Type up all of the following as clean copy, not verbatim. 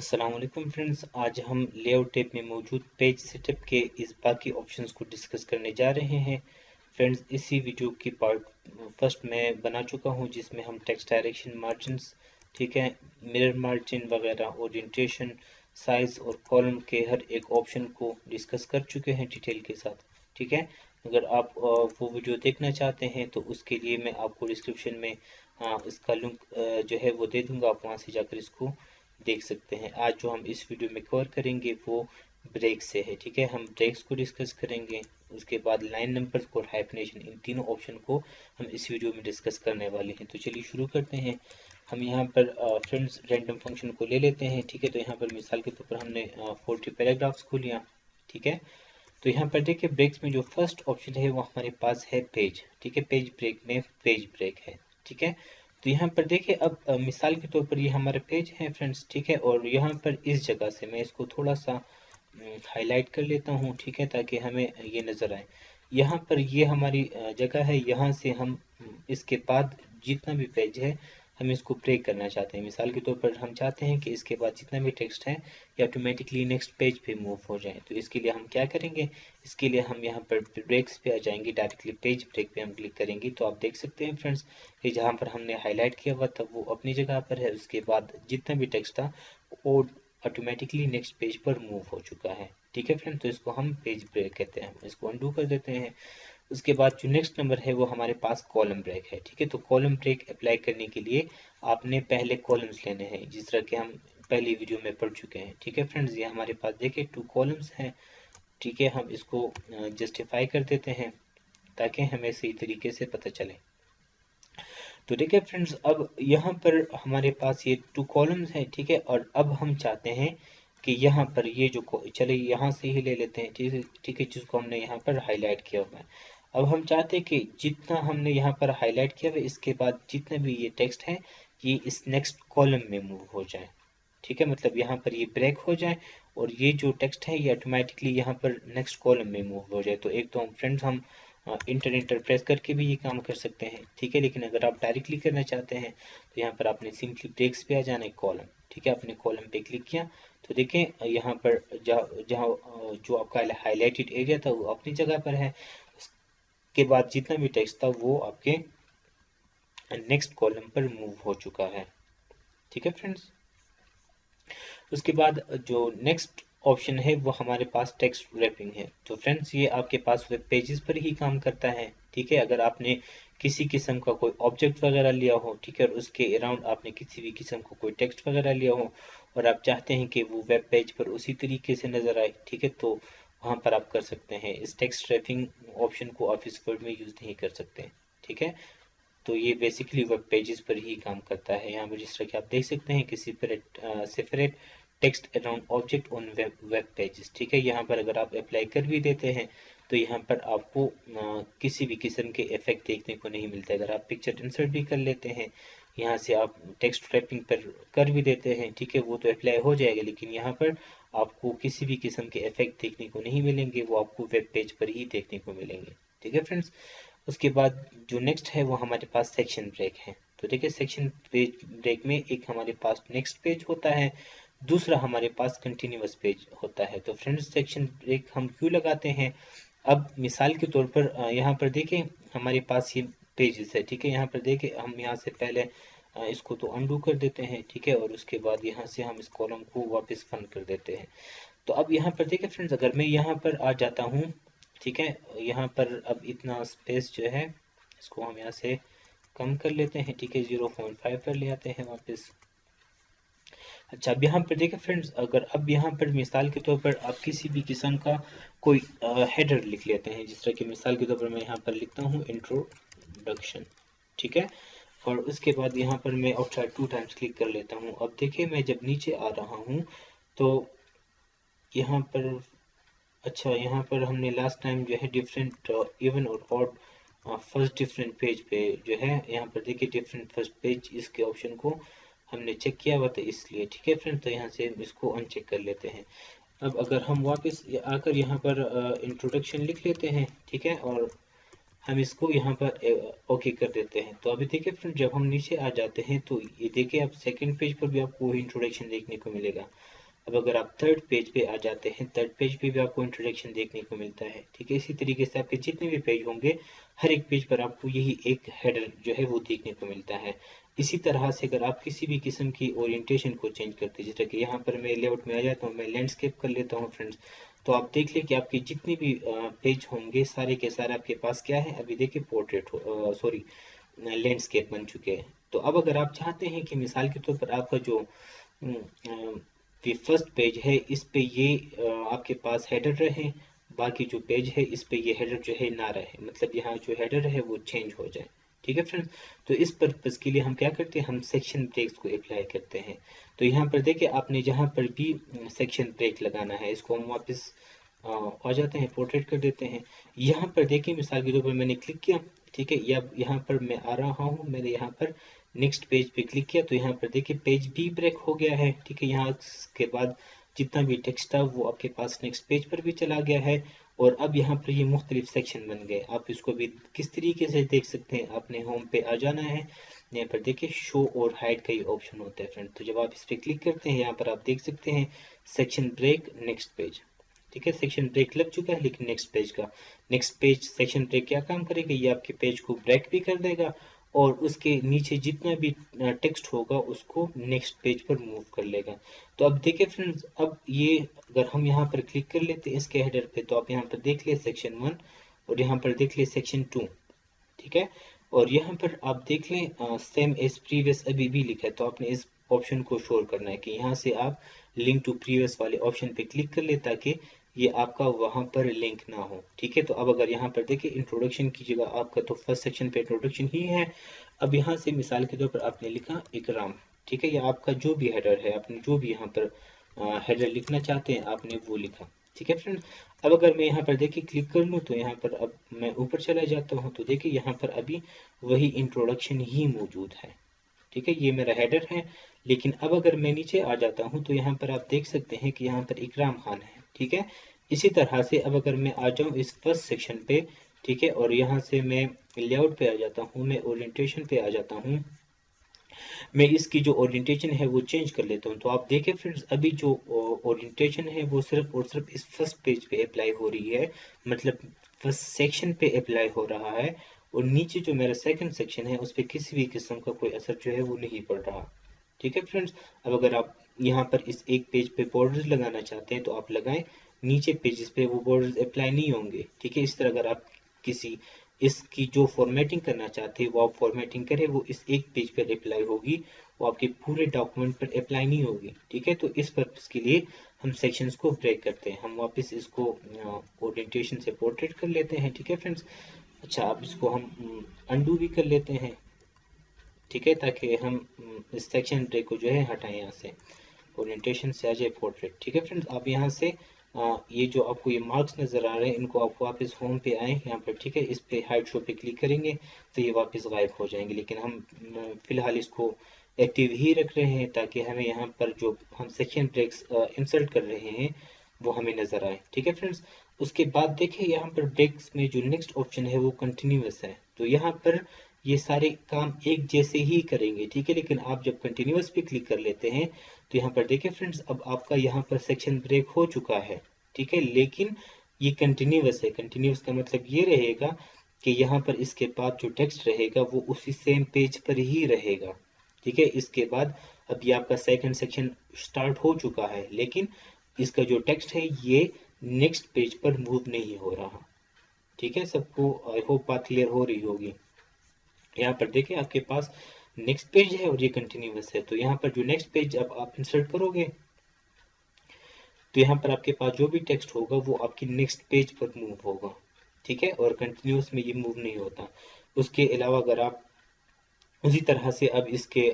अस्सलाम वालेकुम फ्रेंड्स, आज हम लेआउट टैब में मौजूद पेज सेटअप के इस बाकी ऑप्शंस को डिस्कस करने जा रहे हैं। फ्रेंड्स, इसी वीडियो की पार्ट फर्स्ट मैं बना चुका हूं जिसमें हम टेक्स्ट डायरेक्शन, मार्जिन्स, ठीक है, मिरर मार्जिन वगैरह, ओरिएंटेशन, साइज और कॉलम के हर एक ऑप्शन को डिस्कस कर चुके हैं डिटेल के साथ। ठीक है, अगर आप वो वीडियो देखना चाहते हैं तो उसके लिए मैं आपको डिस्क्रिप्शन में इसका लिंक जो है वो दे दूंगा, आप वहाँ से जाकर इसको देख सकते हैं। आज जो हम इस वीडियो में कवर करेंगे वो ब्रेक से है। ठीक है, हम ब्रेक्स को डिस्कस करेंगे, उसके बाद लाइन नंबर और हाइफनेशन, इन तीनों ऑप्शन को हम इस वीडियो में डिस्कस करने वाले हैं। तो चलिए शुरू करते हैं। हम यहाँ पर फ्रेंड्स रैंडम फंक्शन को ले लेते हैं। ठीक है, तो यहाँ पर मिसाल के तौर पर हमने 40 पैराग्राफ्स को लिया। ठीक है, तो यहाँ पर देखिए ब्रेक्स में जो फर्स्ट ऑप्शन है वो हमारे पास है पेज। ठीक है, पेज ब्रेक में पेज ब्रेक है। ठीक है, तो यहाँ पर देखिए अब मिसाल के तौर पर ये हमारा पेज है फ्रेंड्स। ठीक है, और यहाँ पर इस जगह से मैं इसको थोड़ा सा हाईलाइट कर लेता हूँ। ठीक है, ताकि हमें ये नज़र आए। यहाँ पर ये हमारी जगह है, यहाँ से हम इसके बाद जितना भी पेज है हम इसको ब्रेक करना चाहते हैं। मिसाल के तौर पर हम चाहते हैं कि इसके बाद जितना भी टेक्स्ट है ये ऑटोमेटिकली नेक्स्ट पेज पे मूव हो जाए। तो इसके लिए हम क्या करेंगे, इसके लिए हम यहाँ पर ब्रेक्स पे आ जाएंगे, डायरेक्टली पेज ब्रेक पे हम क्लिक करेंगे। तो आप देख सकते हैं फ्रेंड्स कि जहाँ पर हमने हाईलाइट किया हुआ था वो अपनी जगह पर है, उसके बाद जितना भी टेक्स्ट था वो ऑटोमेटिकली नेक्स्ट पेज पर मूव हो चुका है। ठीक है फ्रेंड्स, तो इसको हम पेज ब्रेक कहते हैं। इसको अनडू कर देते हैं। उसके बाद जो नेक्स्ट नंबर है वो हमारे पास कॉलम ब्रेक है। ठीक है, तो कॉलम ब्रेक अप्लाई करने के लिए आपने पहले कॉलम्स लेने हैं, जिस तरह के हम पहली वीडियो में पढ़ चुके हैं। ठीक है फ्रेंड्स, ये हमारे पास देखिए 2 कॉलम्स हैं। ठीक है, हम इसको जस्टिफाई कर देते हैं ताकि हमें सही तरीके से पता चले। तो देखिए फ्रेंड्स, अब यहाँ पर हमारे पास ये 2 कॉलम्स हैं। ठीक है, और अब हम चाहते हैं कि यहाँ पर ये जो चले यहाँ से ही ले लेते हैं। ठीक है, जिसको हमने यहाँ पर हाईलाइट किया हुआ है। अब हम चाहते हैं कि जितना हमने यहाँ पर हाईलाइट किया हुआ है इसके बाद जितना भी ये टेक्स्ट है ये इस नेक्स्ट कॉलम में मूव हो जाए। ठीक है, मतलब यहाँ पर ये ब्रेक हो जाए और ये जो टेक्स्ट है ये ऑटोमेटिकली यहाँ पर नेक्स्ट कॉलम में मूव हो जाए। तो एक तो फ्रेंड्स हम इंटर प्रेस करके भी ये काम कर सकते हैं। ठीक है, लेकिन अगर आप डायरेक्टली करना चाहते हैं तो यहाँ पर आपने सिंपली ब्रेक्स पे आ जाना है, कॉलम। ठीक है, आपने कॉलम पे क्लिक किया तो देखें यहाँ पर जहाँ जो आपका हाईलाइटेड एरिया था वो अपनी जगह पर है। उसके बाद जितना भी टेक्स्ट था वो आपके नेक्स्ट कॉलम पर मूव हो चुका है। ठीक है फ्रेंड्स, उसके बाद जो नेक्स्ट ऑप्शन है वो हमारे पास टेक्स्ट रैपिंग है। तो फ्रेंड्स ये आपके पास वेब पेजेस पर ही काम करता है। ठीक है, अगर आपने किसी किस्म का कोई ऑब्जेक्ट वगैरह लिया हो, ठीक है, और उसके अराउंड आपने किसी भी किस्म का कोई टेक्स्ट वगैरह लिया हो और आप चाहते हैं कि वो वेब पेज पर उसी तरीके से नज़र आए, ठीक है, तो वहाँ पर आप कर सकते हैं। इस टेक्स्ट रैपिंग ऑप्शन को ऑफिस वर्ड में यूज़ नहीं कर सकते। ठीक है, तो ये बेसिकली वेब पेजेस पर ही काम करता है। यहाँ पर जिस तरह कि आप देख सकते हैं कि separate text around object on web pages. ठीक है, यहाँ पर अगर आप अप्लाई कर भी देते हैं तो यहाँ पर आपको किसी भी किस्म के इफेक्ट देखने को नहीं मिलते। अगर आप पिक्चर इंसर्ट भी कर लेते हैं, यहाँ से आप टेक्स्ट रैपिंग पर कर भी देते हैं, ठीक है, वो तो अप्लाई हो जाएगा, लेकिन यहाँ पर आपको किसी भी किस्म के इफेक्ट देखने को नहीं मिलेंगे, वो आपको वेब पेज पर ही देखने को मिलेंगे। ठीक है फ्रेंड्स, उसके बाद जो नेक्स्ट है वो हमारे पास सेक्शन ब्रेक है। तो देखिए सेक्शन पेज ब्रेक में एक हमारे पास नेक्स्ट पेज होता है, दूसरा हमारे पास कंटिन्यूअस पेज होता है। तो फ्रेंड्स सेक्शन ब्रेक हम क्यों लगाते हैं, अब मिसाल के तौर पर यहाँ पर देखें हमारे पास ये पेजेस है। ठीक है, यहाँ पर देखें हम यहाँ से पहले इसको तो अनडू कर देते हैं। ठीक है, और उसके बाद यहाँ से हम इस कॉलम को वापस बंद कर देते हैं। तो अब यहाँ पर देखें फ्रेंड्स, अगर मैं यहाँ पर आ जाता हूँ, ठीक है, यहाँ पर अब इतना स्पेस जो है इसको हम यहाँ से कम कर लेते हैं। ठीक है, 0.5 पर ले आते हैं वापस। अच्छा, अब यहाँ पर देखें फ्रेंड्स, अगर अब यहाँ पर मिसाल के तौर पर आप किसी भी किस्म का कोई हेडर लिख लेते हैं, जिस तरह की मिसाल के तौर पर मैं यहाँ पर लिखता हूँ इंट्रोडक्शन। ठीक है, और उसके बाद यहाँ पर मैं आउटसाइड 2 टाइम्स क्लिक कर लेता हूँ। अब देखिए मैं जब नीचे आ रहा हूँ तो यहाँ पर, अच्छा, यहाँ पर हमने लास्ट टाइम जो है डिफरेंट इवन और ऑड फर्स्ट डिफरेंट पेज पे जो है, यहाँ पर देखिए डिफरेंट फर्स्ट पेज, इसके ऑप्शन को हमने चेक किया हुआ था इसलिए। ठीक है फ्रेंड, तो यहाँ से इसको अनचेक कर लेते हैं। अब अगर हम वापस आकर यहाँ पर इंट्रोडक्शन लिख लेते हैं, ठीक है, और हम इसको यहाँ पर ओके कर देते हैं। तो अभी देखिए फ्रेंड, जब हम नीचे आ जाते हैं तो ये देखिए आप सेकंड पेज पर भी आपको वही इंट्रोडक्शन देखने को मिलेगा। अब अगर आप थर्ड पेज पे आ जाते हैं, थर्ड पेज पे भी आपको इंट्रोडक्शन देखने को मिलता है, ठीक है। इसी तरीके से आपके जितने भी पेज होंगे, हर एक पेज पर आपको यही एक हेडर जो है वो देखने को मिलता है। इसी तरह से अगर आप किसी भी किस्म की ओरिएंटेशन को चेंज करते हैं, जैसे कि यहाँ पर मैं लेआउट में आ जाता हूँ, मैं लैंडस्केप कर लेता हूँ फ्रेंड्स, तो आप देख लें कि आपके जितने भी पेज होंगे सारे के सारे आपके पास क्या है, अभी देखिए पोर्ट्रेट सॉरी लैंडस्केप बन चुके हैं। तो अब अगर आप चाहते हैं कि मिसाल के तौर पर आपका जो ये फर्स्ट पेज है, इस पे ये आपके पास हेडर रहे, बाकी जो पेज है इस पे ये हेडर जो है ना रहे, मतलब यहाँ जो हेडर है वो चेंज हो जाए, ठीक है फ्रेंड्स। तो इस पर्पज़ के लिए हम क्या करते हैं, हम सेक्शन ब्रेक्स को अप्लाई करते हैं। तो यहाँ पर देखिए आपने जहाँ पर भी सेक्शन ब्रेक लगाना है, इसको हम वापस आ जाते हैं, पोर्ट्रेट कर देते हैं। यहाँ पर देखिए मिसाल के तौर पर मैंने क्लिक किया, ठीक है, या यहाँ पर मैं आ रहा हूँ, मैंने यहाँ पर नेक्स्ट पेज पे क्लिक किया, तो यहाँ पर देखिए पेज भी ब्रेक हो गया है, ठीक है। यहाँ के बाद जितना भी टेक्स्ट था वो आपके पास नेक्स्ट पेज पर भी चला गया है, और अब यहाँ पर ये मुख्तलिफ सेक्शन बन गए। आप इसको भी किस तरीके से देख सकते हैं, अपने होम पे आ जाना है, यहाँ पर देखिए शो और हाइड का ही ऑप्शन होता है फ्रेंड। तो जब आप इस पर क्लिक करते हैं, यहाँ पर आप देख सकते हैं सेक्शन ब्रेक नेक्स्ट पेज, ठीक है। सेक्शन ब्रेक लग चुका है, लेकिन नेक्स्ट पेज सेक्शन ब्रेक क्या काम करेगा, ये आपके पेज को ब्रेक भी कर देगा, और उसके नीचे जितना भी टेक्स्ट होगा उसको नेक्स्ट पेज पर मूव कर लेगा। तो अब देखिए फ्रेंड्स, अब ये अगर हम यहाँ पर क्लिक कर लेते हैं इसके हेडर पे, तो आप यहाँ पर देख ले सेक्शन 1 और यहाँ पर देख ले सेक्शन 2, ठीक है। और यहाँ पर आप देख लें सेम एज प्रीवियस अभी भी लिखा है, तो आपने इस ऑप्शन को शोर करना है कि यहाँ से आप लिंक टू प्रीवियस वाले ऑप्शन पे क्लिक कर ले, ताकि ये आपका वहाँ पर लिंक ना हो, ठीक है। तो अब अगर यहाँ पर देखिए इंट्रोडक्शन की जगह आपका तो फर्स्ट सेक्शन पे इंट्रोडक्शन ही है, अब यहाँ से मिसाल के तौर पर आपने लिखा इकराम, ठीक है, या आपका जो भी हेडर है, आपने जो भी यहाँ पर हेडर लिखना चाहते हैं आपने वो लिखा, ठीक है फ्रेंड। अब अगर मैं यहाँ पर देखिए क्लिक कर लूँ, तो यहाँ पर अब मैं ऊपर चला जाता हूँ, तो देखिए यहाँ पर अभी वही इंट्रोडक्शन ही मौजूद है, ठीक है, ये मेरा हेडर है। लेकिन अब अगर मैं नीचे आ जाता हूँ, तो यहाँ पर आप देख सकते हैं कि यहाँ पर इकराम खान है, ठीक है। इसी तरह से अब अगर मैं आ जाऊँ इस फर्स्ट सेक्शन पे, ठीक है, और यहाँ से मैं लेआउट पे आ जाता हूँ, मैं ओरिएंटेशन पे आ जाता हूँ, मैं इसकी जो ओरिएंटेशन है वो चेंज कर लेता हूँ। तो आप देखें फ्रेंड्स, अभी जो ओरिएंटेशन है वो सिर्फ और सिर्फ इस फर्स्ट पेज पे अप्लाई हो रही है, मतलब फर्स्ट सेक्शन पे अप्लाई हो रहा है, और नीचे जो मेरा सेकंड सेक्शन है उस पर किसी भी किस्म का कोई असर जो है वो नहीं पड़ रहा, ठीक है फ्रेंड्स। अब अगर आप यहाँ पर इस एक पेज पे बॉर्डर्स लगाना चाहते हैं तो आप लगाएं, नीचे पेजेस पे वो बॉर्डर्स अप्लाई नहीं होंगे, ठीक है। इस तरह अगर आप किसी इसकी जो फॉर्मेटिंग करना चाहते हैं वो आप फॉर्मेटिंग करें, वो इस एक पेज पर अप्लाई होगी, वो आपके पूरे डॉक्यूमेंट पर अप्लाई नहीं होगी, ठीक है। तो इस पर्पज़ के लिए हम सेक्शंस को ब्रेक करते हैं, हम वापस इसको ओरिएंटेशन से पोर्ट्रेट कर लेते हैं, ठीक है फ्रेंड्स। अच्छा, अब इसको हम अंडू भी कर लेते हैं, ठीक है, ताकि हम इस सेक्शन ब्रेक को जो है हटाएं, यहाँ से ओरिएंटेशन से आ जाए पोर्ट्रेट, ठीक है फ्रेंड्स। आप यहाँ से ये जो आपको ये मार्क्स नज़र आ रहे हैं, इनको आप वापस होम पे आए यहाँ पर, ठीक है, इस पे हाइड शो पे क्लिक करेंगे तो ये वापस गायब हो जाएंगे, लेकिन हम फिलहाल इसको एक्टिव ही रख रहे हैं ताकि हमें यहाँ पर जो हम सेक्शन ब्रेक्स इंसर्ट कर रहे हैं वो हमें नज़र आए, ठीक है फ्रेंड्स। उसके बाद देखिए यहाँ पर ब्रेक्स में जो नेक्स्ट ऑप्शन है वो कंटिन्यूस है, तो यहाँ पर ये सारे काम एक जैसे ही करेंगे, ठीक है। लेकिन आप जब कंटिन्यूस पे क्लिक कर लेते हैं तो यहाँ पर देखिए फ्रेंड्स, अब आपका यहाँ पर सेक्शन ब्रेक हो चुका है, ठीक है, लेकिन ये कंटिन्यूस है। कंटिन्यूस का मतलब ये रहेगा कि यहाँ पर इसके बाद जो टेक्स्ट रहेगा वो उसी सेम पेज पर ही रहेगा, ठीक है। इसके बाद अब ये आपका सेकंड सेक्शन स्टार्ट हो चुका है, लेकिन इसका जो टेक्स्ट है ये नेक्स्ट पेज पर मूव नहीं हो रहा, ठीक है। सबको आई होप बात क्लियर हो रही होगी। यहाँ पर देखिए आपके पास नेक्स्ट पेज है और ये कंटिन्यूस है, तो यहाँ पर जो नेक्स्ट पेज अब आप इंसर्ट करोगे तो यहाँ पर आपके पास जो भी टेक्स्ट होगा वो आपकी नेक्स्ट पेज पर मूव होगा, ठीक है, और कंटिन्यूस में ये मूव नहीं होता। उसके अलावा अगर आप उसी तरह से अब इसके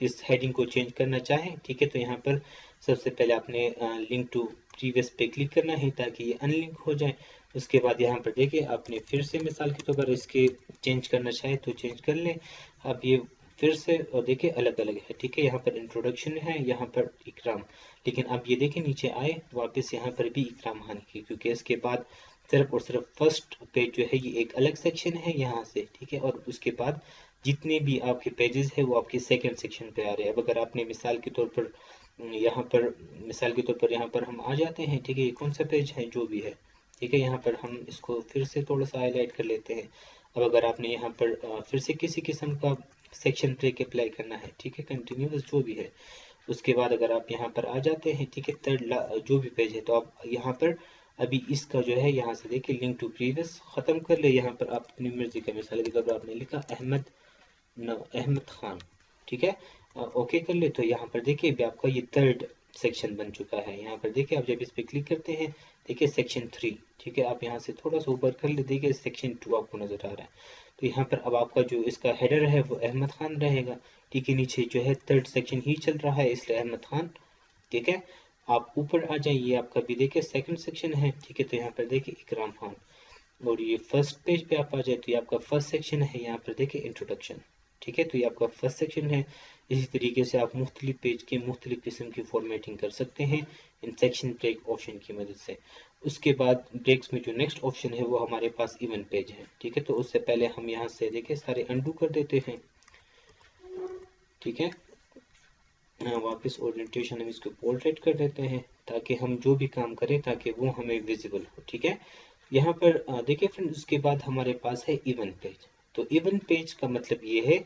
इस हेडिंग को चेंज करना चाहें, ठीक है, तो यहाँ पर सबसे पहले आपने लिंक टू प्रीवियस पे क्लिक करना है ताकि ये अनलिंक हो जाए। उसके बाद यहाँ पर देखिए आपने फिर से मिसाल के तौर पर इसके चेंज करना चाहे तो चेंज कर लें। अब ये फिर से और देखिए अलग अलग है, ठीक है, यहाँ पर इंट्रोडक्शन है, यहाँ पर इकराम, लेकिन अब ये देखिए नीचे आए वापस यहाँ पर भी इकराम खान की, क्योंकि इसके बाद सिर्फ और सिर्फ फर्स्ट पेज जो है ये एक अलग सेक्शन है यहाँ से, ठीक है, और उसके बाद जितने भी आपके पेजेस है वो आपके सेकंड सेक्शन पे आ रहे हैं। अब अगर आपने मिसाल के तौर पर यहाँ पर मिसाल के तौर पर यहाँ पर हम आ जाते हैं, ठीक है, ये कौन सा पेज है जो भी है, ठीक है, यहाँ पर हम इसको फिर से थोड़ा सा हाईलाइट कर लेते हैं। अब अगर आपने यहाँ पर फिर से किसी किस्म का सेक्शन ब्रेक अप्लाई करना है, ठीक है, कंटिन्यूस जो भी है, उसके बाद अगर आप यहाँ पर आ जाते हैं, ठीक है, थर्ड जो भी पेज है, तो आप यहाँ पर अभी इसका जो है यहाँ से देखिए लिंक टू प्रीवियस ख़त्म कर ले। यहाँ पर आप अपनी मर्जी का, मिसाल के तौर पर आपने लिखा अहमद खान, ठीक है, ओके कर ले, तो यहाँ पर देखिए अभी आपका ये थर्ड सेक्शन बन चुका है। यहाँ पर देखिए आप जब इस पर क्लिक करते हैं, देखिए सेक्शन 3, ठीक है, आप यहाँ से थोड़ा सा ऊपर कर ले, देखिए सेक्शन 2 आपको नजर आ रहा है। तो यहाँ पर अब आपका जो इसका हेडर है वो अहमद खान रहेगा, ठीक है, नीचे जो है थर्ड सेक्शन ही चल रहा है इसलिए अहमद खान, ठीक है। आप ऊपर आ जाइए, आपका भी देखिए सेकंड सेक्शन है, ठीक है, तो यहाँ पर देखिए इकराम खान, और ये फर्स्ट पेज पे आप आ जाए तो ये आपका फर्स्ट सेक्शन है, यहाँ पर देखिए इंट्रोडक्शन, ठीक है, तो ये आपका फर्स्ट सेक्शन है। इसी तरीके से आप मुख्तलिफ पेज की मुख्तलिफ किस्म की फॉर्मेटिंग कर सकते हैं इन सेक्शन ब्रेक ऑप्शन की मदद से। उसके बाद ब्रेक्स में जो नेक्स्ट ऑप्शन है वो हमारे पास इवन पेज है, ठीक है, तो उससे पहले हम यहाँ से देखिए सारे अंडू कर देते हैं, ठीक है, वापस ओरिएंटेशन हम इसको पोर्ट्रेट कर देते हैं ताकि हम जो भी काम करें ताकि वो हमें विजिबल हो, ठीक है। यहाँ पर देखिए फ्रेंड, उसके बाद हमारे पास है इवन पेज। तो इवन पेज का मतलब ये है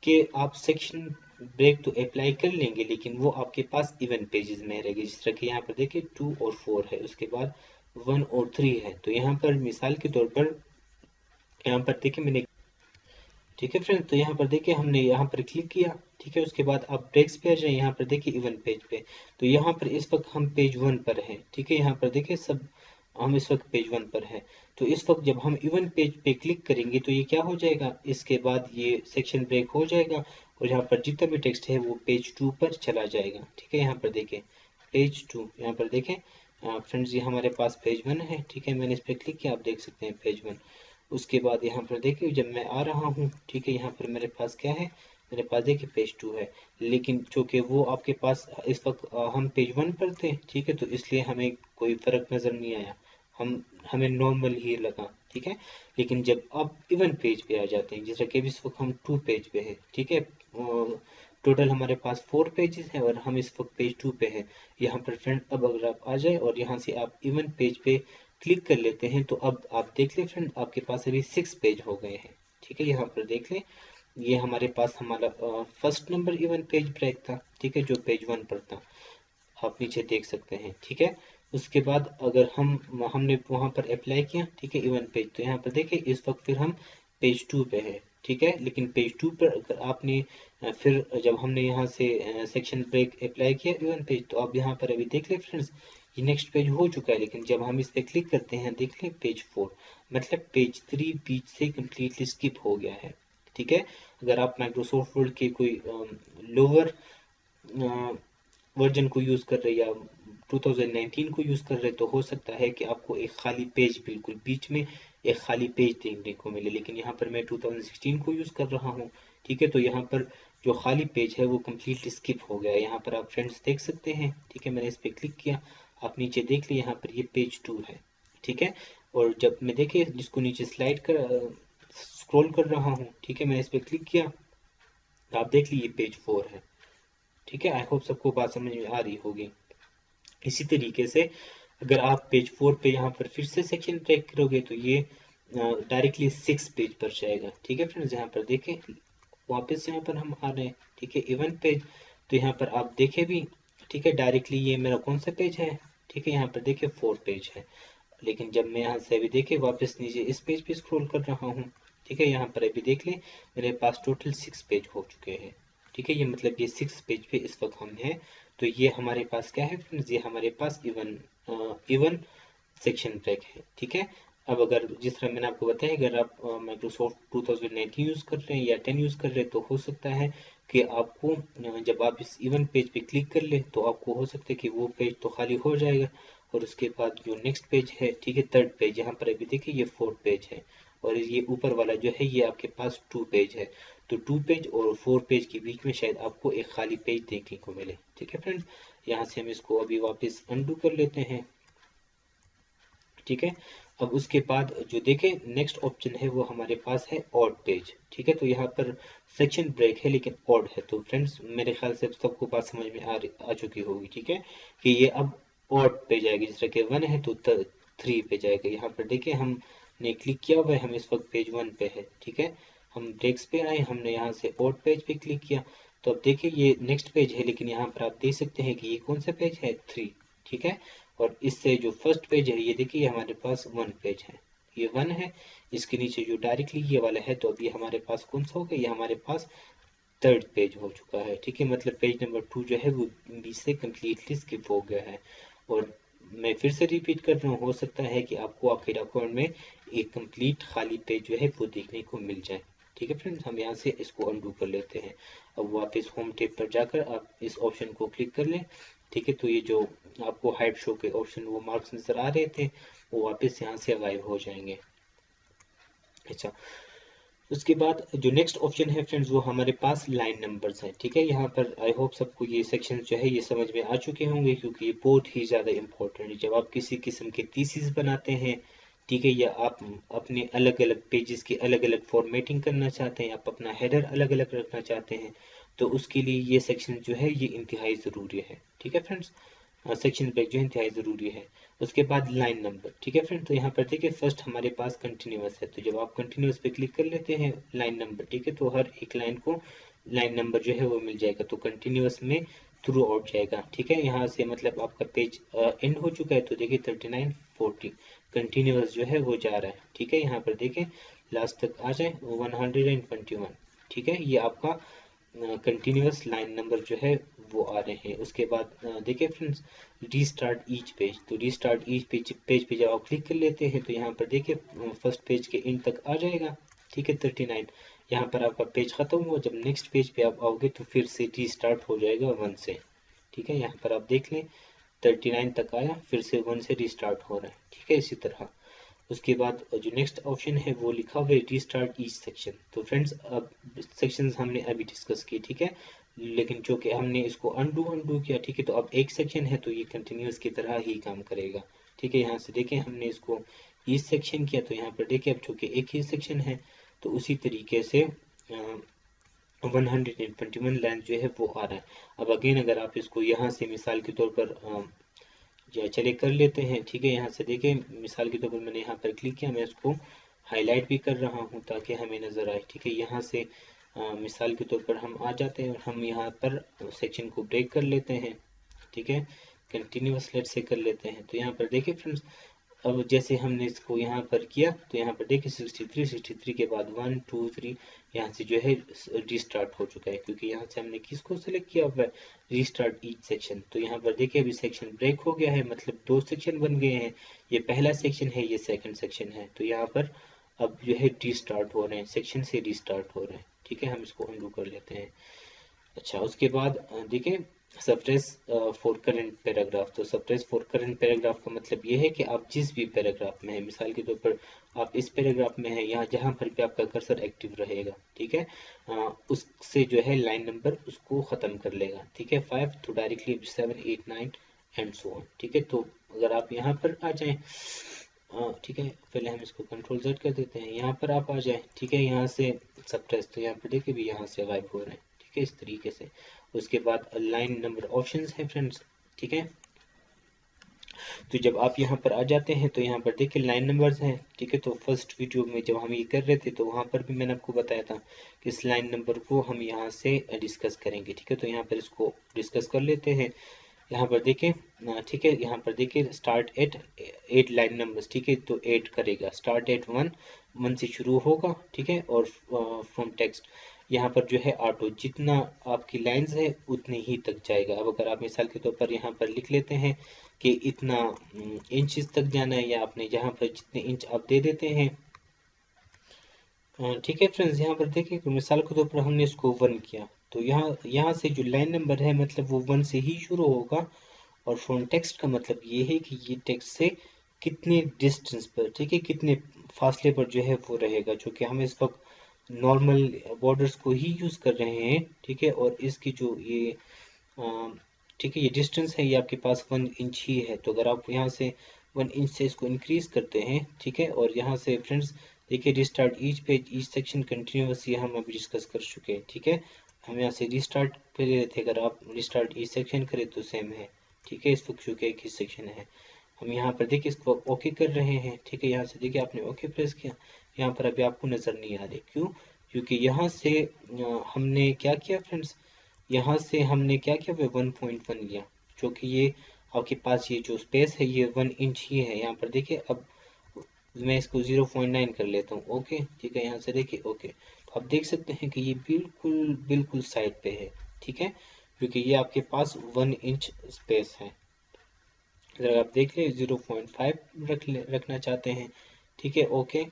कि आप सेक्शन ब्रेक तो अप्लाई कर लेंगे लेकिन वो आपके पास इवन पेजेस में रहेगी। जिस तरह के यहाँ पर देखिए 2 और 4 है, उसके बाद 1 और 3 है। तो यहाँ पर मिसाल के तौर पर यहाँ पर देखिए मैंने, ठीक है फ्रेंड, तो यहाँ पर देखिए हमने यहाँ पर क्लिक किया, ठीक है, उसके बाद आप ब्रेक्स पे आ जाए, यहाँ पर देखिए इवन पेज पे। तो यहाँ पर इस वक्त हम पेज 1 पर हैं, ठीक है, यहाँ पर देखिए सब हम इस वक्त पेज 1 पर है। तो इस वक्त जब हम इवन पेज पे क्लिक करेंगे तो ये क्या हो जाएगा, इसके बाद ये सेक्शन ब्रेक हो जाएगा और यहाँ पर जितना भी टेक्स्ट है वो पेज 2 पर चला जाएगा, ठीक है। यहाँ पर देखें पेज 2, यहाँ पर देखें फ्रेंड्स, ये हमारे पास पेज 1 है, ठीक है, मैंने इस पर क्लिक किया, आप देख सकते हैं पेज 1। उसके बाद यहाँ पर देखिए जब मैं आ रहा हूँ, ठीक है, यहाँ पर मेरे पास क्या है, मेरे पास देखिए पेज 2 है, लेकिन चूँकि वो आपके पास इस वक्त हम पेज 1 पर थे, ठीक है, तो इसलिए हमें कोई फ़र्क नज़र नहीं आया, हमें नॉर्मल ही लगा, ठीक है। लेकिन जब आप इवन पेज पे आ जाते हैं, जैसे कि इस वक्त हम 2 पेज पे है, ठीक है, टोटल हमारे पास 4 पेजेस हैं और हम इस वक्त पेज 2 पे हैं। यहाँ पर फ्रेंड अब अगर आप आ जाए और यहाँ से आप इवन पेज पे क्लिक कर लेते हैं तो अब आप देख लें फ्रेंड, आपके पास अभी 6 पेज हो गए हैं, ठीक है। यहाँ पर देख लें, ये हमारे पास हमारा first number even page break था, ठीक है, जो पेज 1 पर था, आप नीचे देख सकते हैं, ठीक है। उसके बाद अगर हमने वहाँ पर अप्लाई किया, ठीक है, इवन पेज, तो यहाँ पर देखिए इस वक्त फिर हम पेज 2 पे है, ठीक है। लेकिन पेज 2 पर अगर आपने फिर जब हमने यहाँ से सेक्शन ब्रेक अप्लाई किया इवन पेज, तो आप यहाँ पर अभी देख लें फ्रेंड्स, ये नेक्स्ट पेज हो चुका है, लेकिन जब हम इस पर क्लिक करते हैं देख लें पेज 4, मतलब पेज 3 बीच से कम्प्लीटली स्किप हो गया है, ठीक है। अगर आप माइक्रोसॉफ्ट वर्ड के कोई लोअर वर्जन को यूज़ कर रहे या 2019 को यूज़ कर रहे तो हो सकता है कि आपको एक खाली पेज, बिल्कुल बीच में एक खाली पेज देखने को मिले, लेकिन यहाँ पर मैं 2016 को यूज़ कर रहा हूँ, ठीक है। तो यहाँ पर जो खाली पेज है वो कम्प्लीटली स्किप हो गया है, यहाँ पर आप फ्रेंड्स देख सकते हैं, ठीक है। मैंने इस पर क्लिक किया, आप नीचे देख लिया, यहाँ पर ये पेज 2 है, ठीक है। और जब मैं देखिए जिसको नीचे स्लाइड कर स्क्रॉल कर रहा हूँ, ठीक है, मैंने इस पर क्लिक किया तो आप देख लीजिए पेज 4 है, ठीक है। आई होप सबको बात समझ में आ रही होगी। इसी तरीके से अगर आप पेज 4 पे यहाँ पर फिर से सेक्शन ब्रेक करोगे तो ये डायरेक्टली 6 पेज पर जाएगा, ठीक है फ्रेंड्स। यहाँ पर देखें वापस यहाँ पर हम आ रहे हैं, ठीक है, इवन पेज, तो यहाँ पर आप देखें भी, ठीक है, डायरेक्टली ये मेरा कौन सा पेज है, ठीक है, यहाँ पर देखिए 4 पेज है। लेकिन जब मैं यहाँ से अभी देखे वापस नीचे इस पेज पे स्क्रॉल कर रहा हूँ, ठीक है, यहाँ पर अभी देख लें मेरे पास टोटल 6 पेज हो चुके हैं, ठीक है। ये मतलब ये 6 पेज पे इस वक्त हम हैं। तो ये हमारे पास क्या है फ्रेंड्स, ये हमारे पास इवन सेक्शन ब्रेक है, ठीक है। अब अगर जिस तरह मैंने आपको बताया, अगर आप माइक्रोसॉफ्ट 2019 यूज़ कर रहे हैं या 10 यूज़ कर रहे हैं तो हो सकता है कि आपको जब आप इस इवन पेज पे क्लिक कर ले तो आपको हो सकता है कि वो पेज तो खाली हो जाएगा और उसके बाद जो नेक्स्ट पेज है, ठीक है, थर्ड पेज, यहाँ पर अभी देखिए ये 4 पेज है और ये ऊपर वाला जो है ये आपके पास 2 पेज है। तो 2 पेज और 4 पेज के बीच में शायद आपको एक खाली पेज देखने को मिले, ठीक है फ्रेंड्स। यहाँ से हम इसको अभी वापस अनडू कर लेते हैं, ठीक है। अब उसके बाद जो देखें नेक्स्ट ऑप्शन है वो हमारे पास है ऑड पेज, ठीक है। तो यहाँ पर सेक्शन ब्रेक है लेकिन ऑड है। तो फ्रेंड्स मेरे ख्याल से सबको बात समझ में आ चुकी होगी, ठीक है, कि ये अब ऑड पे जाएगी। जिस तरह के 1 है तो 3 पे जाएगा। यहाँ पर देखिए हमने क्लिक किया हुआ है, हम इस वक्त पेज 1 पे है, ठीक है। हम ब्रेक्स पे आए, हमने यहाँ से ऑड पेज पे क्लिक किया तो अब देखिए ये नेक्स्ट पेज है, लेकिन यहाँ पर आप देख सकते हैं कि ये कौन सा पेज है, 3, ठीक है। और इससे जो फर्स्ट पेज है ये देखिए हमारे पास 1 पेज है, ये 1 है। इसके नीचे जो डायरेक्टली ये वाला है तो अब ये हमारे पास कौन सा हो गया, ये हमारे पास 3rd पेज हो चुका है, ठीक है। मतलब पेज नंबर 2 जो है वो 20 से कम्प्लीटली स्किप हो गया है। और मैं फिर से रिपीट कर रहा हूँ, हो सकता है कि आपको आपके डॉक्यूमेंट में एक कंप्लीट खाली पेज जो है वो देखने को मिल जाए, ठीक है फ्रेंड्स। हम यहाँ से इसको अनडू कर लेते हैं। अब वापस होम टैब पर जाकर आप इस ऑप्शन को क्लिक कर लें, ठीक है। तो ये जो आपको हाइड शो के ऑप्शन वो मार्क्स नज़र आ रहे थे वो वापस यहाँ से गायब हो जाएंगे। अच्छा, उसके बाद जो नेक्स्ट ऑप्शन है फ्रेंड्स वो हमारे पास लाइन नंबर्स हैं, ठीक है। यहाँ पर आई होप सबको ये सेक्शन जो है ये समझ में आ चुके होंगे, क्योंकि ये बहुत ही ज़्यादा इंपॉर्टेंट है जब आप किसी किस्म के थीसिस बनाते हैं, ठीक है, या आप अपने अलग अलग पेजेस की अलग अलग फॉर्मेटिंग करना चाहते हैं, आप अपना हेडर अलग अलग रखना चाहते हैं, तो उसके लिए ये सेक्शन जो है ये इंतहाई ज़रूरी है, ठीक है फ्रेंड्स। सेक्शन ब्रेक जो है इंतहाई ज़रूरी है। उसके बाद लाइन नंबर, ठीक है फ्रेंड। तो यहाँ पर देखिए फर्स्ट हमारे पास कंटिन्यूस है, तो जब आप कंटिन्यूस पे क्लिक कर लेते हैं लाइन नंबर, ठीक है, तो हर एक लाइन को लाइन नंबर जो है वो मिल जाएगा। तो कंटिन्यूस में थ्रू आउट जाएगा, ठीक है। यहाँ से मतलब आपका पेज एंड हो चुका है तो देखिए 39 40 कंटिन्यूस जो है वो जा रहा है, ठीक है। यहाँ पर देखें लास्ट तक आ जाए 121, ठीक है, ये आपका कंटिन्यूस लाइन नंबर जो है वो आ रहे हैं। उसके बाद देखिए फ्रेंड्स रीस्टार्ट ईच पेज, तो रीस्टार्ट ईच पेज पे जब आप क्लिक कर लेते हैं तो यहाँ पर देखिए फर्स्ट पेज के एंड तक आ जाएगा, ठीक है, 39। यहाँ पर आपका पेज ख़त्म हुआ, जब नेक्स्ट पेज पे आप आओगे तो फिर से रीस्टार्ट हो जाएगा 1 से, ठीक है। यहाँ पर आप देख लें 39 तक आया, फिर से 1 से रीस्टार्ट हो रहा है, ठीक है, इसी तरह। उसके बाद जो नेक्स्ट ऑप्शन है वो लिखा हुआ है रीस्टार्ट ईच सेक्शन। तो फ्रेंड्स अब सेक्शंस हमने अभी डिस्कस किए, ठीक है, लेकिन जो कि हमने इसको अनडू किया, ठीक है। तो अब एक सेक्शन है तो ये कंटिन्यूस की तरह ही काम करेगा, ठीक है। यहाँ से देखें हमने इसको ईच सेक्शन किया तो यहाँ पर देखिए अब चूँकि एक ही सेक्शन है तो उसी तरीके से 121 लाइन जो है वो आ रहा है। अब अगेन अगर आप इसको यहाँ से मिसाल के तौर पर या चले कर लेते हैं, ठीक है। यहाँ से देखें मिसाल के तौर पर मैंने यहाँ पर क्लिक किया, मैं इसको हाईलाइट भी कर रहा हूँ ताकि हमें नज़र आए, ठीक है। यहाँ से मिसाल के तौर पर हम आ जाते हैं और हम यहाँ पर सेक्शन को ब्रेक कर लेते हैं, ठीक है, कंटिन्यूस लेट से कर लेते हैं। तो यहाँ पर देखिए फ्रेंड्स अब जैसे हमने इसको यहाँ पर किया तो यहाँ पर देखिए 63 के बाद 1 2 3 यहाँ से जो है रीस्टार्ट हो चुका है, क्योंकि यहाँ से हमने किसको सेलेक्ट किया हुआ है, रीस्टार्ट ईच सेक्शन। तो यहाँ पर देखिए अभी सेक्शन ब्रेक हो गया है, मतलब 2 सेक्शन बन गए हैं, ये पहला सेक्शन है, ये सेकंड सेक्शन है। तो यहाँ पर अब जो है रीस्टार्ट हो रहे हैं, सेक्शन से रीस्टार्ट हो रहे हैं, ठीक है। हम इसको अनडू कर लेते हैं। अच्छा, उसके बाद देखिए सप्रेस फॉर करंट पैराग्राफ। तो सप्रेस फॉर करंट पैराग्राफ का मतलब ये है कि आप जिस भी पैराग्राफ में है, मिसाल के तौर पर आप इस पैराग्राफ में है, यहाँ जहाँ पर भी आपका कर्सर एक्टिव रहेगा, ठीक है, उससे जो है लाइन नंबर उसको ख़त्म कर लेगा, ठीक है। 5 तो डायरेक्टली 7 8 9 एंड सो ऑन, ठीक है। तो अगर आप यहाँ पर आ जाएँ, ठीक है, पहले हम इसको कंट्रोल Z कर देते हैं, यहाँ पर आप आ जाए, ठीक है, यहाँ से सप्रेस, तो यहाँ पर देखिए भी यहाँ से गायब हो रहे हैं, ठीक है, इस तरीके से। उसके बाद लाइन नंबर ऑप्शंस हैं फ्रेंड्स, ठीक है। तो जब आप यहाँ पर आ जाते हैं तो यहाँ पर देखिए लाइन नंबर्स हैं, ठीक है। तो फर्स्ट वीडियो में जब हम ये कर रहे थे तो वहाँ पर भी मैंने आपको बताया था कि इस लाइन नंबर को हम यहाँ से डिस्कस करेंगे, ठीक है। तो यहाँ पर इसको डिस्कस कर लेते हैं। यहाँ पर देखें, ठीक है, यहाँ पर देखिए स्टार्ट एट 8 लाइन नंबर्स, ठीक है, तो 8 करेगा, स्टार्ट एट 1 से शुरू होगा, ठीक है। और फ्रॉम टेक्स्ट यहाँ पर जो है ऑटो, जितना आपकी लाइंस है उतने ही तक जाएगा। अब अगर आप मिसाल के तौर पर यहाँ पर लिख लेते हैं कि इतना इंचेस तक जाना है, या आपने जहाँ पर जितने इंच आप दे देते हैं, ठीक है फ्रेंड्स। यहाँ पर देखिए मिसाल के तौर पर हमने इसको 1 किया तो यहाँ से जो लाइन नंबर है मतलब वो 1 से ही शुरू होगा। और फ्रॉम टेक्स्ट का मतलब ये है कि ये टेक्स्ट से कितने डिस्टेंस पर, ठीक है, कितने फासले पर जो है वो रहेगा, जो कि हम इस वक्त नॉर्मल बॉर्डर्स को ही यूज़ कर रहे हैं, ठीक है। और इसकी जो ये ठीक है। ये डिस्टेंस है, ये आपके पास 1 इंच ही है। तो अगर आप यहाँ से 1 इंच से इसको इंक्रीज करते हैं, ठीक है, और यहाँ से फ्रेंड्स देखिए restart each page each section continuous, ये हम अभी डिस्कस कर चुके हैं, ठीक है। हम यहाँ से रिस्टार्ट पे ले रहे थे, अगर आप रिस्टार्ट ईच सेक्शन करें तो सेम है, ठीक है। इस वक्त चुके एक ही सेक्शन है। हम यहाँ पर देखिए इसको ओके कर रहे हैं, ठीक है। यहाँ से देखिए आपने ओके प्रेस किया, यहाँ पर अभी आपको नज़र नहीं आ रही, क्यों? क्योंकि यहाँ से हमने क्या किया फ्रेंड्स, यहाँ से हमने क्या किया, 1.1 लिया, जो कि ये आपके पास ये जो स्पेस है ये 1 इंच ही है। यहाँ पर देखिए अब मैं इसको 0.9 कर लेता हूँ, ओके, ठीक है। यहाँ से देखिए ओके, तो आप देख सकते हैं कि ये बिल्कुल बिल्कुल साइड पे है, ठीक है, क्योंकि ये आपके पास 1 इंच स्पेस है। अगर आप देख ले 0.5 रखना चाहते हैं, ठीक है, ओके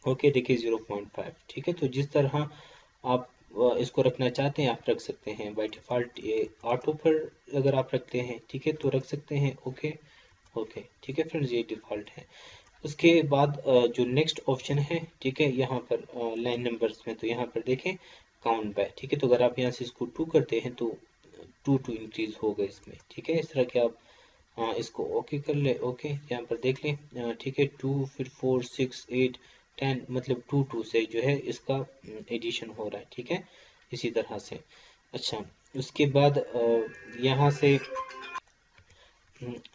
ओके, देखिए 0.5, ठीक है। तो जिस तरह आप इसको रखना चाहते हैं आप रख सकते हैं। बाय डिफ़ॉल्ट ये ऑटो पर अगर आप रखते हैं, ठीक है, तो रख सकते हैं, ओके ओके, ठीक है फ्रेंड्स, ये डिफ़ॉल्ट है। उसके बाद जो नेक्स्ट ऑप्शन है, ठीक है, यहाँ पर लाइन नंबर्स में, तो यहाँ पर देखें काउंट बाय, ठीक है। तो अगर आप यहाँ से इसको 2 करते हैं तो 2 इंक्रीज होगा इसमें, ठीक है। इस तरह के आप इसको ओके कर ले, ओके, यहाँ पर देख लें, ठीक है, 2 फिर 4 6 8 10, मतलब 2 से जो है इसका एडिशन हो रहा है, ठीक है, इसी तरह से। अच्छा, उसके बाद यहाँ से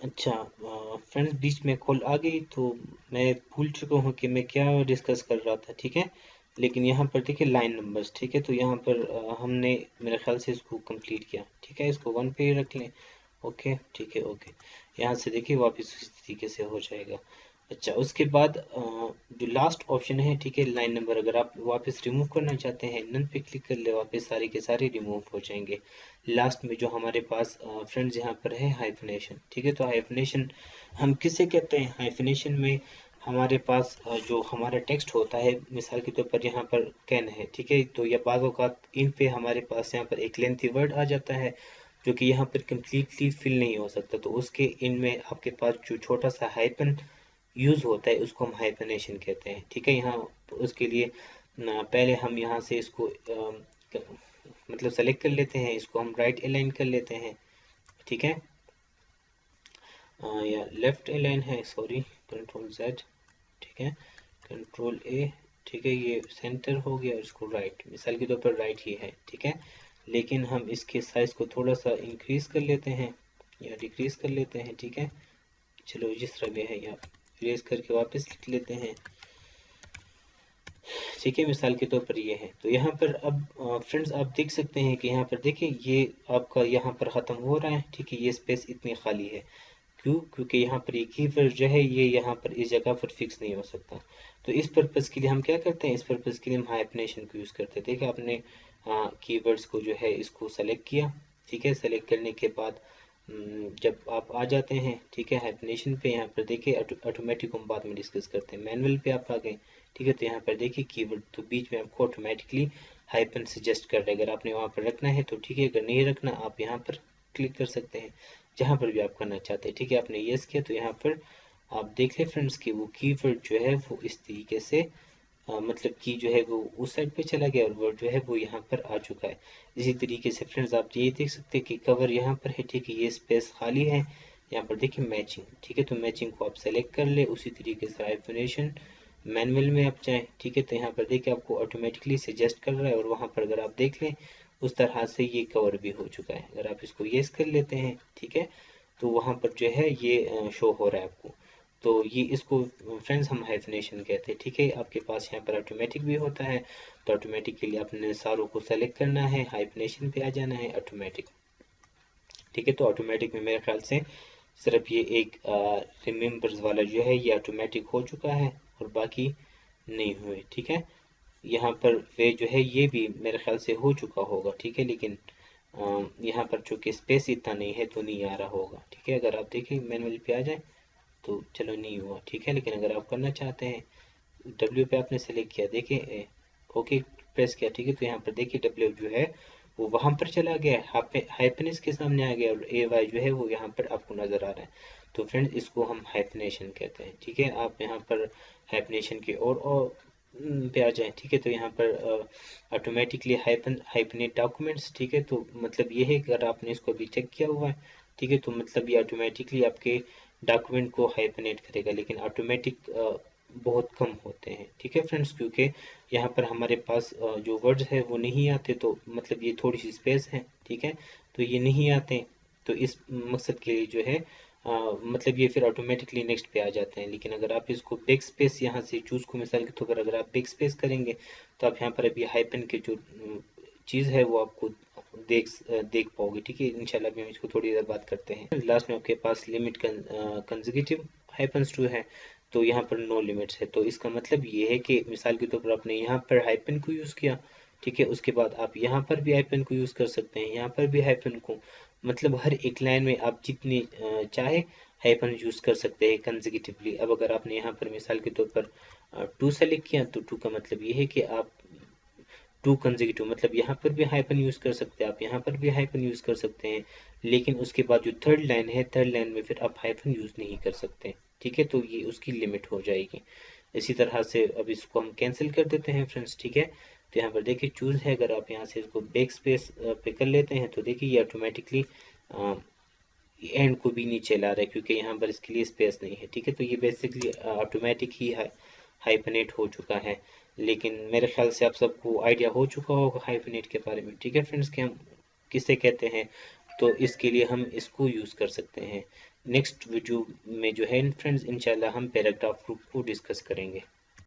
अच्छा फ्रेंड्स, बीच में कॉल आ गई तो मैं भूल चुका हूँ कि मैं क्या डिस्कस कर रहा था, ठीक है। लेकिन यहाँ पर देखिए लाइन नंबर्स, ठीक है, तो यहाँ पर हमने मेरे ख्याल से इसको कंप्लीट किया, ठीक है। इसको 1 पे ही रख लें, ओके, ठीक है, ओके। यहाँ से देखिए वापस इस तरीके से हो जाएगा। अच्छा, उसके बाद जो लास्ट ऑप्शन है, ठीक है, लाइन नंबर, अगर आप वापस रिमूव करना चाहते हैं नन पे क्लिक कर ले, वापस सारे के सारे रिमूव हो जाएंगे। लास्ट में जो हमारे पास फ्रेंड्स यहाँ पर है हाइफनेशन, ठीक है। तो हाइफनेशन हम किसे कहते हैं? हाइफनेशन में हमारे पास जो हमारा टेक्स्ट होता है, मिसाल के तौर पर यहाँ पर कैन है, ठीक है, तो यह बाज़ औक़ात इन पे हमारे पास यहाँ पर एक लेंथी वर्ड आ जाता है जो कि यहाँ पर कम्प्लीटली फिल नहीं हो सकता, तो उसके इनमें आपके पास जो छोटा सा हाइपन यूज़ होता है उसको हम हाइफनेशन कहते हैं, ठीक है। यहाँ तो उसके लिए पहले हम यहाँ से इसको मतलब सेलेक्ट कर लेते हैं, इसको हम राइट अलाइन कर लेते हैं, ठीक है, या लेफ्ट अलाइन है, सॉरी, कंट्रोल Z, ठीक है, कंट्रोल A, ठीक है, ये सेंटर हो गया, इसको राइट, मिसाल के तौर पर राइट ही है, ठीक है। लेकिन हम इसके साइज़ को थोड़ा सा इंक्रीज़ कर लेते हैं या डिक्रीज़ कर लेते हैं, ठीक है। चलो जिस तरह भी है, या इरेज करके वापस लिख लेते हैं, ठीक है, मिसाल के तौर पर ये है। तो यहाँ पर अब फ्रेंड्स आप देख सकते हैं कि यहाँ पर देखिए ये आपका यहाँ पर ख़त्म हो रहा है, ठीक है, ये स्पेस इतनी खाली है, क्यों? क्योंकि यहाँ पर ये कीवर्ड जो है ये यहाँ पर इस जगह पर फिक्स नहीं हो सकता। तो इस पर्पज़ के लिए हम क्या करते हैं, इस पर्पज़ के लिए हम हाइफनेशन को यूज़ करते हैं। देखिए आपने कीवर्ड्स को जो है इसको सेलेक्ट किया, ठीक है, सेलेक्ट करने के बाद जब आप आ जाते हैं, ठीक है, हाइफनेशन पे, यहाँ पर देखिए ऑटोमेटिक हम बाद में डिस्कस करते हैं, मैनुअल पे आप आ गए, ठीक है। तो यहाँ पर देखिए कीवर्ड, तो बीच में आपको ऑटोमेटिकली हाइपन सजेस्ट कर रहा है, अगर आपने वहाँ पर रखना है तो ठीक है, अगर नहीं रखना आप यहाँ पर क्लिक कर सकते हैं जहाँ पर भी आप करना चाहते हैं, ठीक है। आपने यस किया तो यहाँ पर आप देख लें फ्रेंड्स कि वो कीवर्ड जो है वो इस तरीके से मतलब की जो है वो उस साइड पे चला गया और वर्ड जो है वो यहाँ पर आ चुका है। इसी तरीके से फ्रेंड्स आप ये देख सकते हैं कि कवर यहाँ पर है, ठीक है, ये स्पेस खाली है, यहाँ पर देखिए मैचिंग, ठीक है। तो मैचिंग को आप सेलेक्ट कर ले, उसी तरीके से हाइफनेशन मैनुअल में आप जाएँ, ठीक है, तो यहाँ पर देखिए आपको ऑटोमेटिकली सजेस्ट कर रहा है और वहाँ पर अगर आप देख लें उस तरह से ये कवर भी हो चुका है। अगर आप इसको येस कर लेते हैं, ठीक है, तो वहाँ पर जो है ये शो हो रहा है आपको। तो ये इसको फ्रेंड्स हम हाइफनेशन कहते हैं, ठीक है। आपके पास यहाँ पर ऑटोमेटिक भी होता है, तो ऑटोमेटिक के लिए आपने सारों को सेलेक्ट करना है, हाइफनेशन पे आ जाना है, ऑटोमेटिक, ठीक है। तो ऑटोमेटिक में मेरे ख्याल से सिर्फ ये एक रिमेंबर्स वाला जो है ये ऑटोमेटिक हो चुका है और बाकी नहीं हुए, ठीक है। यहाँ पर वे जो है ये भी मेरे ख्याल से हो चुका होगा, ठीक है, लेकिन यहाँ पर चूँकि स्पेस इतना नहीं है तो नहीं आ रहा होगा, ठीक है। अगर आप देखें मैनुअल पे आ जाए तो चलो नहीं हुआ, ठीक है, लेकिन अगर आप करना चाहते हैं W पे आपने सेलेक्ट किया, देखिए ओके प्रेस किया, ठीक है, तो यहाँ पर देखिए W जो है वो वहाँ पर चला गया, हाइफनेस के सामने आ गया और AY जो है वो यहाँ पर आपको नज़र आ रहा है। तो फ्रेंड्स इसको हम हाइफनेशन कहते हैं, ठीक है। आप यहाँ पर हाइफनेशन के और पे आ जाए, ठीक है। तो यहाँ पर ऑटोमेटिकली हाइपनेट डॉक्यूमेंट्स, ठीक है। तो मतलब ये है कि अगर आपने इसको अभी चेक किया हुआ है, ठीक है, तो मतलब ये ऑटोमेटिकली आपके डॉक्यूमेंट को हाइपनेट करेगा, लेकिन ऑटोमेटिक बहुत कम होते हैं, ठीक है फ्रेंड्स, क्योंकि यहाँ पर हमारे पास जो वर्ड्स है वो नहीं आते, तो मतलब ये थोड़ी सी स्पेस है, ठीक है, तो ये नहीं आते, तो इस मकसद के लिए जो है मतलब ये फिर ऑटोमेटिकली नेक्स्ट पे आ जाते हैं। लेकिन अगर आप इसको बैक स्पेस यहाँ से चूज को मिसाल के तौर पर अगर आप बैक स्पेस करेंगे तो आप यहाँ पर अभी हाइपन के जो चीज़ है वो आपको देख पाओगे, ठीक है। इंशाल्लाह अभी हम इसको थोड़ी देर बात करते हैं। लास्ट में आपके पास लिमिट कंसेक्यूटिव हाइपन्स टू है, तो यहाँ पर नो लिमिट्स है। तो इसका मतलब ये है कि मिसाल के तौर पर आपने यहाँ पर हाइपन को यूज़ किया, ठीक है, उसके बाद आप यहाँ पर भी हाइपन को यूज़ कर सकते हैं, यहाँ पर भी हाइपन को, मतलब हर एक लाइन में आप जितनी चाहे हाइपन यूज़ कर सकते हैं कंसेक्यूटिवली। अब अगर आपने यहाँ पर मिसाल के तौर पर 2 सेलेक्ट किया, तो 2 का मतलब ये है कि आप 2 कंसेक्यूटिव, मतलब यहाँ पर भी हाइपन यूज़ कर सकते हैं, आप यहाँ पर भी हाइपन यूज़ कर सकते हैं, लेकिन उसके बाद जो थर्ड लाइन है, थर्ड लाइन में फिर आप हाइपन यूज़ नहीं कर सकते, ठीक है। तो ये उसकी लिमिट हो जाएगी। इसी तरह से अब इसको हम कैंसिल कर देते हैं फ्रेंड्स, ठीक है। तो यहाँ पर देखिए चूज़ है, अगर आप यहाँ से इसको बैक स्पेस पे कर लेते हैं तो देखिए ये ऑटोमेटिकली एंड को भी नीचे ला रहा है, क्योंकि यहाँ पर इसके लिए स्पेस नहीं है, ठीक है। तो ये बेसिकली ऑटोमेटिक ही हाइपनेट हो चुका है। लेकिन मेरे ख्याल से आप सबको आइडिया हो चुका होगा हाइपनेट के बारे में, ठीक है फ्रेंड्स, कि हम किसे कहते हैं। तो इसके लिए हम इसको यूज़ कर सकते हैं। नेक्स्ट वीडियो में जो है फ्रेंड्स इंशाल्लाह हम पैराग्राफ ग्रुप को डिस्कस करेंगे।